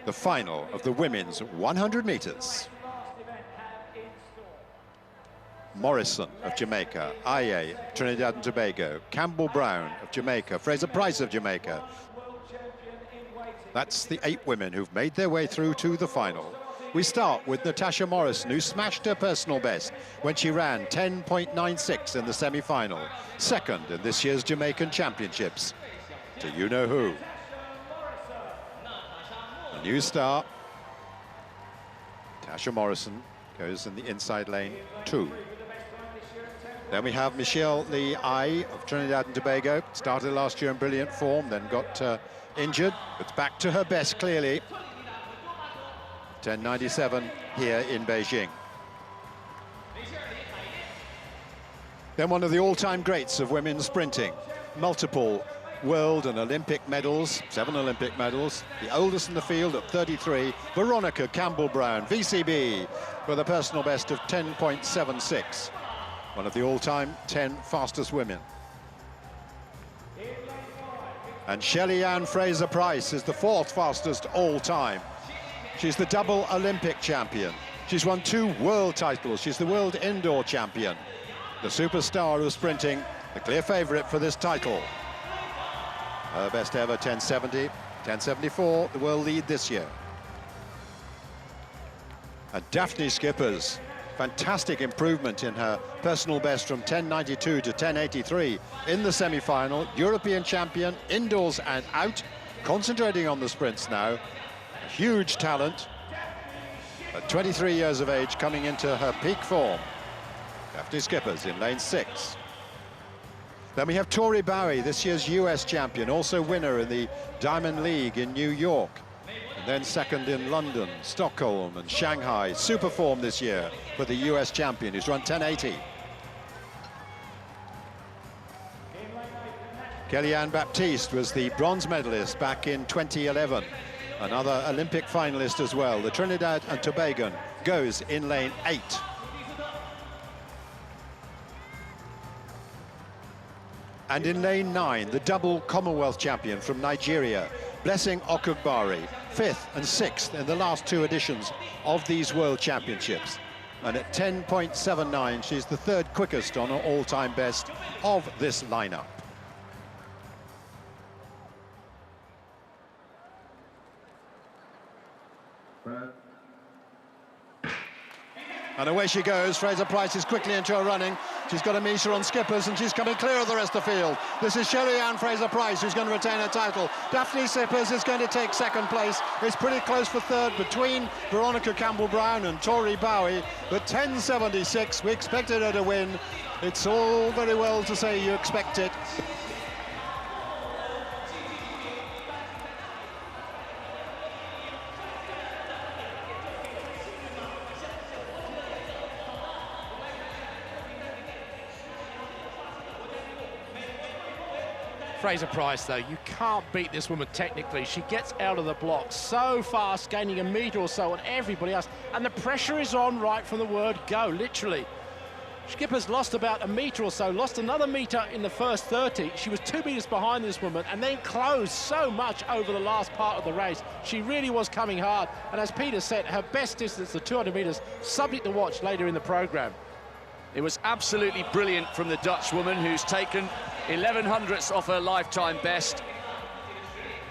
the final of the women's 100 meters. Morrison of Jamaica, IA, Trinidad and Tobago, Campbell Brown of Jamaica, Fraser-Pryce of Jamaica. That's the 8 women who've made their way through to the final. We start with Natasha Morrison, who smashed her personal best when she ran 10.96 in the semi-final, second in this year's Jamaican Championships. Do you know who? A new star. Natasha Morrison goes in the inside lane 2. Then we have Michelle Lee Ai of Trinidad and Tobago. Started last year in brilliant form, then got injured. It's back to her best, clearly. 10.97 here in Beijing. Then one of the all-time greats of women's sprinting. Multiple world and Olympic medals, 7 Olympic medals. The oldest in the field at 33, Veronica Campbell-Brown, VCB, with a personal best of 10.76. One of the all-time 10 fastest women. And Shelly-Ann Fraser-Pryce is the 4th fastest all-time. She's the double Olympic champion. She's won 2 world titles. She's the world indoor champion. The superstar of sprinting, the clear favourite for this title. Her best ever, 10.70, 10.74, the world lead this year. And Dafne Schippers, fantastic improvement in her personal best from 10.92 to 10.83 in the semi-final. European champion, indoors and out, concentrating on the sprints now. A huge talent, at 23 years of age, coming into her peak form. Dafne Schippers in lane 6. Then we have Tori Bowie, this year's US champion, also winner in the Diamond League in New York. And then second in London, Stockholm and Shanghai. Super form this year for the US champion, who's run 10.80. Shelly-Ann Baptiste was the bronze medalist back in 2011. Another Olympic finalist as well. The Trinidad and Tobago goes in lane 8. And in lane 9, the double Commonwealth champion from Nigeria, Blessing Okugbari, 5th and 6th in the last 2 editions of these World Championships. And at 10.79, she's the 3rd quickest on her all-time best of this lineup. And away she goes. Fraser-Pryce is quickly into her running. She's got a metre on Schippers, and she's coming clear of the rest of the field. This is Shelly-Ann Fraser-Pryce, who's going to retain her title. Dafne Schippers is going to take 2nd place. It's pretty close for 3rd between Veronica Campbell-Brown and Tori Bowie. But 10.76, we expected her to win. It's all very well to say you expect it. Fraser-Pryce, though, you can't beat this woman technically. She gets out of the block so fast, gaining a metre or so on everybody else, and the pressure is on right from the word go, literally. Schippers lost about a metre or so, lost another metre in the first 30. She was 2 metres behind this woman and then closed so much over the last part of the race. She really was coming hard, and as Peter said, her best distance, the 200 metres, subject to watch later in the programme. It was absolutely brilliant from the Dutch woman, who's taken 11 hundredths off her lifetime best.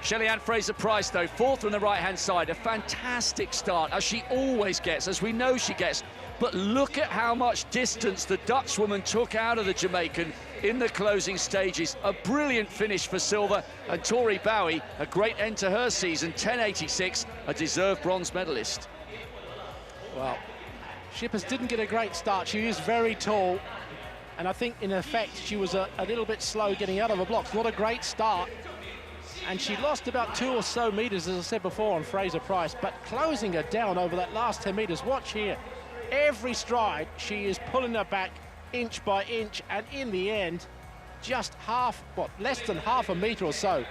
Shelly-Ann Fraser-Pryce, though, 4th on the right-hand side. A fantastic start, as she always gets, as we know she gets. But look at how much distance the Dutch woman took out of the Jamaican in the closing stages. A brilliant finish for silver. And Tori Bowie, a great end to her season, 10.86, a deserved bronze medalist. Well, Schippers didn't get a great start. She is very tall, and I think in effect she was a little bit slow getting out of the blocks. Not a great start, and she lost about 2 or so metres, as I said before, on Fraser-Pryce, but closing her down over that last 10 metres. Watch here, every stride she is pulling her back inch by inch, and in the end just less than half a metre or so.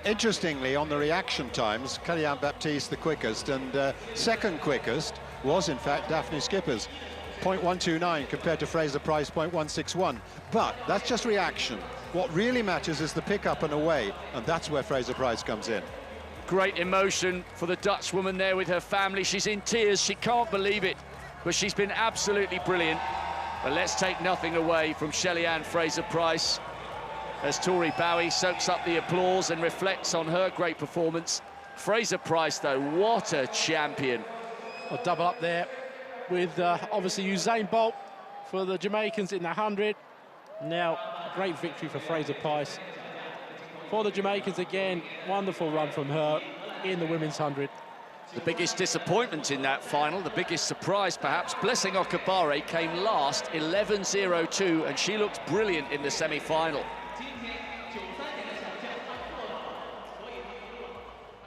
Interestingly, on the reaction times, Shelly-Ann Baptiste the quickest, and 2nd quickest was in fact Dafne Schippers, 0.129 compared to Fraser-Pryce 0.161. But that's just reaction. What really matters is the pick up and away, and that's where Fraser-Pryce comes in. Great emotion for the Dutchwoman there with her family. She's in tears, she can't believe it, but she's been absolutely brilliant. But let's take nothing away from Shelly-Ann Fraser-Pryce as Tori Bowie soaks up the applause and reflects on her great performance. Fraser-Pryce, though, what a champion. A double up there with obviously Usain Bolt for the Jamaicans in the 100. Now, a great victory for Fraser-Pryce. For the Jamaicans again, wonderful run from her in the women's 100. The biggest disappointment in that final, the biggest surprise perhaps, Blessing Okabare came last, 11.02, and she looked brilliant in the semi-final.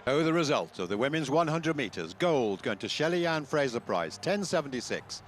Oh, the result of the women's 100 metres. Gold going to Shelly-Ann Fraser-Pryce, 10.76.